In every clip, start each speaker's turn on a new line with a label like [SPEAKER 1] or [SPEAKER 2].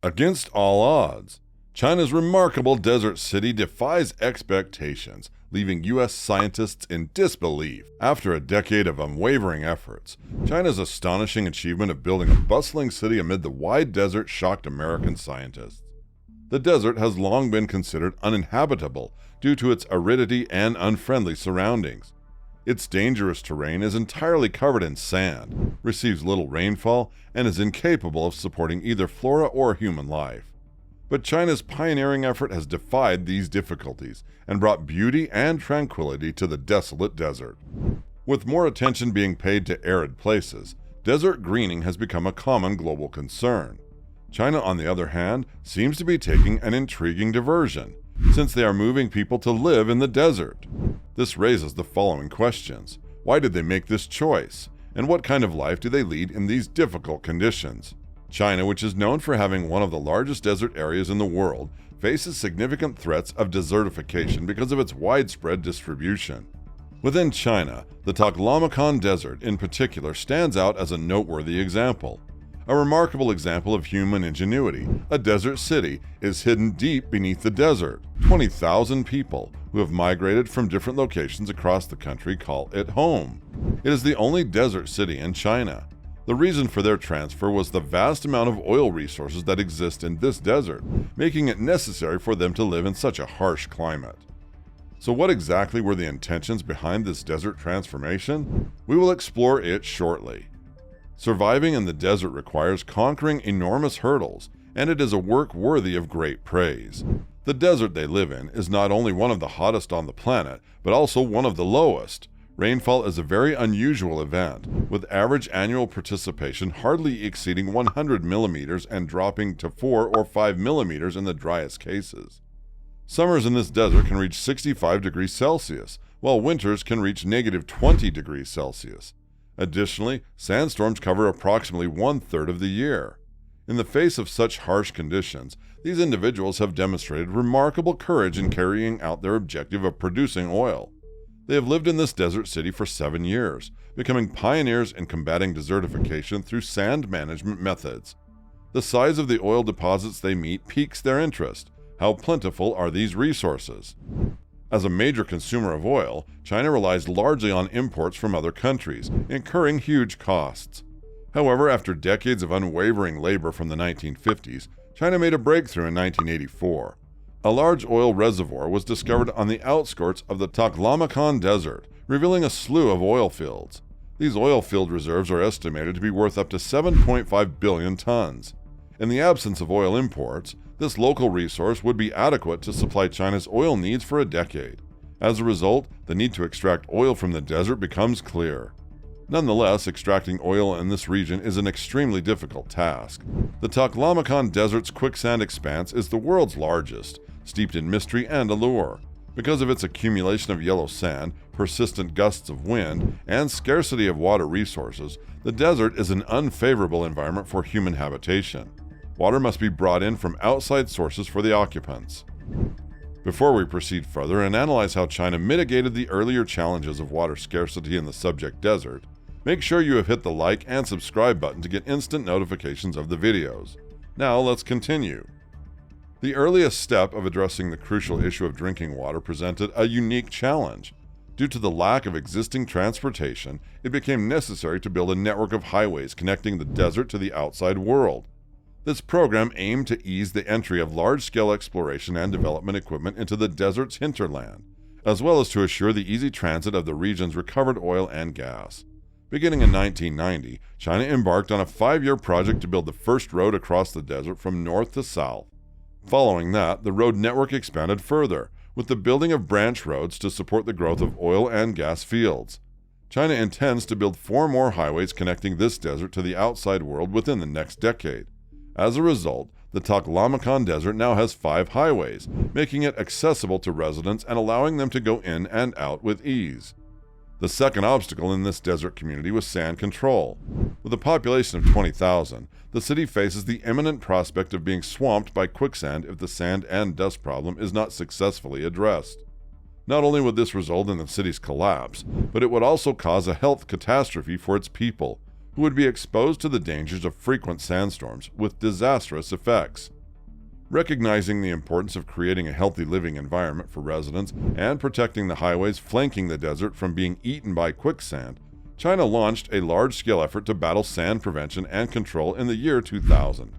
[SPEAKER 1] Against all odds, China's remarkable desert city defies expectations, leaving U.S. scientists in disbelief. After a decade of unwavering efforts, China's astonishing achievement of building a bustling city amid the wide desert shocked American scientists. The desert has long been considered uninhabitable due to its aridity and unfriendly surroundings. Its dangerous terrain is entirely covered in sand, receives little rainfall, and is incapable of supporting either flora or human life. But China's pioneering effort has defied these difficulties and brought beauty and tranquility to the desolate desert. With more attention being paid to arid places, desert greening has become a common global concern. China, on the other hand, seems to be taking an intriguing diversion, since they are moving people to live in the desert. This raises the following questions. Why did they make this choice? And what kind of life do they lead in these difficult conditions? China, which is known for having one of the largest desert areas in the world, faces significant threats of desertification because of its widespread distribution. Within China, the Taklamakan Desert in particular stands out as a noteworthy example. A remarkable example of human ingenuity, a desert city is hidden deep beneath the desert. 20,000 people who have migrated from different locations across the country call it home. It is the only desert city in China. The reason for their transfer was the vast amount of oil resources that exist in this desert, making it necessary for them to live in such a harsh climate. So what exactly were the intentions behind this desert transformation? We will explore it shortly. Surviving in the desert requires conquering enormous hurdles, and it is a work worthy of great praise. The desert they live in is not only one of the hottest on the planet, but also one of the lowest. Rainfall is a very unusual event, with average annual precipitation hardly exceeding 100 millimeters and dropping to 4 or 5 millimeters in the driest cases. Summers in this desert can reach 65 degrees Celsius, while winters can reach -20 degrees Celsius. Additionally, sandstorms cover approximately 1/3 of the year. In the face of such harsh conditions, these individuals have demonstrated remarkable courage in carrying out their objective of producing oil. They have lived in this desert city for 7 years, becoming pioneers in combating desertification through sand management methods. The size of the oil deposits they meet piques their interest. How plentiful are these resources? As a major consumer of oil, China relies largely on imports from other countries, incurring huge costs. However, after decades of unwavering labor from the 1950s, China made a breakthrough in 1984. A large oil reservoir was discovered on the outskirts of the Taklamakan Desert, revealing a slew of oil fields. These oil field reserves are estimated to be worth up to 7.5 billion tons. In the absence of oil imports, this local resource would be adequate to supply China's oil needs for a decade. As a result, the need to extract oil from the desert becomes clear. Nonetheless, extracting oil in this region is an extremely difficult task. The Taklamakan Desert's quicksand expanse is the world's largest, steeped in mystery and allure. Because of its accumulation of yellow sand, persistent gusts of wind, and scarcity of water resources, the desert is an unfavorable environment for human habitation. Water must be brought in from outside sources for the occupants. Before we proceed further and analyze how China mitigated the earlier challenges of water scarcity in the subject desert, make sure you have hit the like and subscribe button to get instant notifications of the videos. Now let's continue. The earliest step of addressing the crucial issue of drinking water presented a unique challenge. Due to the lack of existing transportation, it became necessary to build a network of highways connecting the desert to the outside world. This program aimed to ease the entry of large-scale exploration and development equipment into the desert's hinterland, as well as to assure the easy transit of the region's recovered oil and gas. Beginning in 1990, China embarked on a 5-year project to build the first road across the desert from north to south. Following that, the road network expanded further, with the building of branch roads to support the growth of oil and gas fields. China intends to build 4 more highways connecting this desert to the outside world within the next decade. As a result, the Taklamakan Desert now has 5 highways, making it accessible to residents and allowing them to go in and out with ease. The second obstacle in this desert community was sand control. With a population of 20,000, the city faces the imminent prospect of being swamped by quicksand if the sand and dust problem is not successfully addressed. Not only would this result in the city's collapse, but it would also cause a health catastrophe for its people, who would be exposed to the dangers of frequent sandstorms with disastrous effects. Recognizing the importance of creating a healthy living environment for residents and protecting the highways flanking the desert from being eaten by quicksand, China launched a large-scale effort to battle sand prevention and control in the year 2000.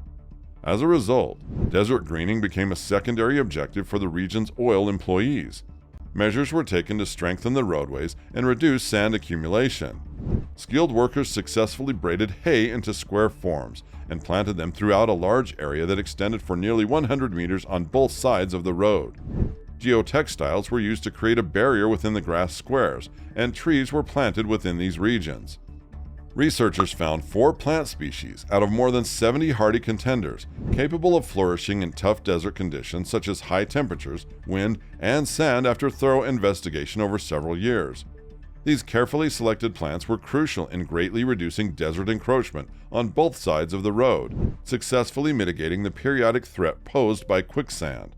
[SPEAKER 1] As a result, desert greening became a secondary objective for the region's oil employees. Measures were taken to strengthen the roadways and reduce sand accumulation. Skilled workers successfully braided hay into square forms and planted them throughout a large area that extended for nearly 100 meters on both sides of the road. Geotextiles were used to create a barrier within the grass squares, and trees were planted within these regions. Researchers found 4 plant species out of more than 70 hardy contenders capable of flourishing in tough desert conditions such as high temperatures, wind, and sand after thorough investigation over several years. These carefully selected plants were crucial in greatly reducing desert encroachment on both sides of the road, successfully mitigating the periodic threat posed by quicksand.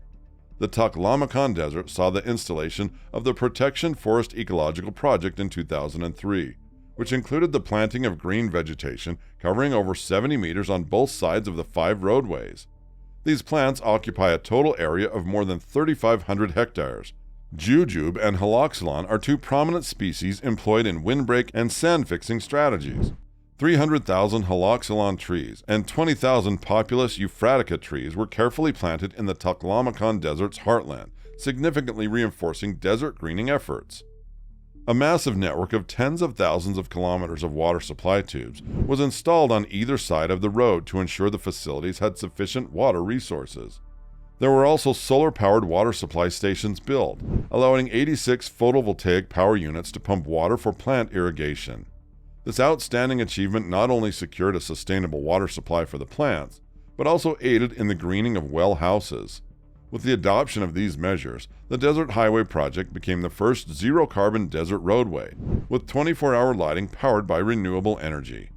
[SPEAKER 1] The Taklamakan Desert saw the installation of the Protection Forest Ecological Project in 2003, which included the planting of green vegetation covering over 70 meters on both sides of the 5 roadways. These plants occupy a total area of more than 3,500 hectares. Jujube and haloxylon are 2 prominent species employed in windbreak and sand-fixing strategies. 300,000 haloxylon trees and 20,000 populous Euphratica trees were carefully planted in the Taklamakan Desert's heartland, significantly reinforcing desert greening efforts. A massive network of tens of thousands of kilometers of water supply tubes was installed on either side of the road to ensure the facilities had sufficient water resources. There were also solar-powered water supply stations built, allowing 86 photovoltaic power units to pump water for plant irrigation. This outstanding achievement not only secured a sustainable water supply for the plants, but also aided in the greening of well houses. With the adoption of these measures, the Desert Highway Project became the first zero-carbon desert roadway, with 24-hour lighting powered by renewable energy.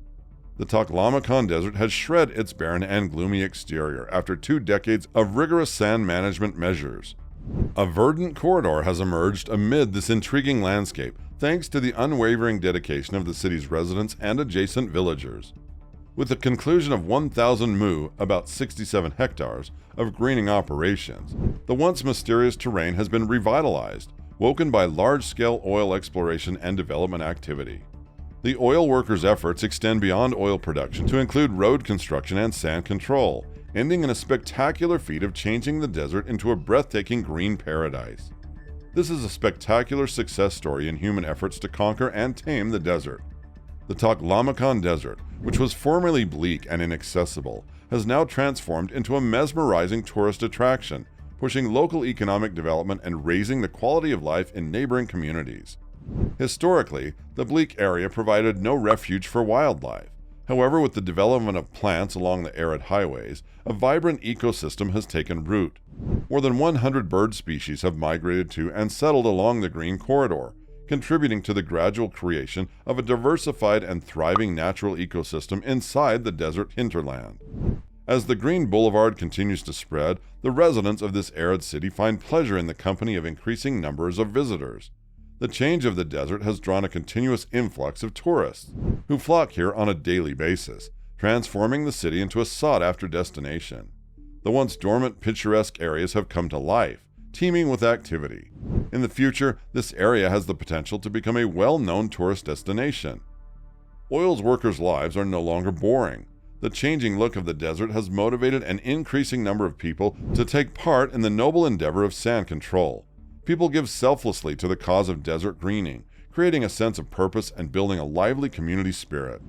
[SPEAKER 1] The Taklamakan Desert has shred its barren and gloomy exterior after 2 decades of rigorous sand management measures. A verdant corridor has emerged amid this intriguing landscape thanks to the unwavering dedication of the city's residents and adjacent villagers. With the conclusion of 1,000 mu, about 67 hectares, of greening operations, the once mysterious terrain has been revitalized, woken by large-scale oil exploration and development activity. The oil workers' efforts extend beyond oil production to include road construction and sand control, ending in a spectacular feat of changing the desert into a breathtaking green paradise. This is a spectacular success story in human efforts to conquer and tame the desert. The Taklamakan Desert, which was formerly bleak and inaccessible, has now transformed into a mesmerizing tourist attraction, pushing local economic development and raising the quality of life in neighboring communities. Historically, the bleak area provided no refuge for wildlife. However, with the development of plants along the arid highways, a vibrant ecosystem has taken root. More than 100 bird species have migrated to and settled along the green corridor, contributing to the gradual creation of a diversified and thriving natural ecosystem inside the desert hinterland. As the Green Boulevard continues to spread, the residents of this arid city find pleasure in the company of increasing numbers of visitors. The change of the desert has drawn a continuous influx of tourists, who flock here on a daily basis, transforming the city into a sought-after destination. The once dormant, picturesque areas have come to life, teeming with activity. In the future, this area has the potential to become a well-known tourist destination. Oil's workers' lives are no longer boring. The changing look of the desert has motivated an increasing number of people to take part in the noble endeavor of sand control. People give selflessly to the cause of desert greening, creating a sense of purpose and building a lively community spirit.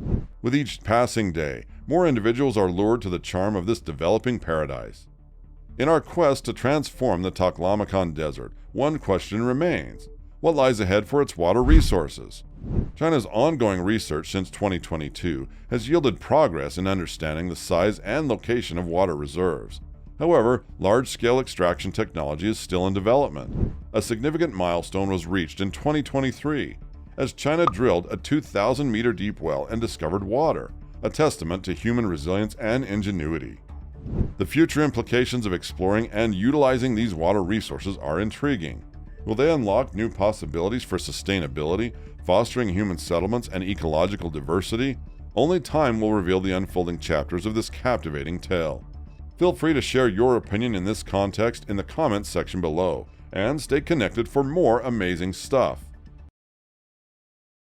[SPEAKER 1] With each passing day, more individuals are lured to the charm of this developing paradise. In our quest to transform the Taklamakan Desert, one question remains: what lies ahead for its water resources? China's ongoing research since 2022 has yielded progress in understanding the size and location of water reserves. However, large-scale extraction technology is still in development. A significant milestone was reached in 2023, as China drilled a 2,000-meter deep well and discovered water, a testament to human resilience and ingenuity. The future implications of exploring and utilizing these water resources are intriguing. Will they unlock new possibilities for sustainability, fostering human settlements and ecological diversity? Only time will reveal the unfolding chapters of this captivating tale. Feel free to share your opinion in this context in the comments section below, and stay connected for more amazing stuff.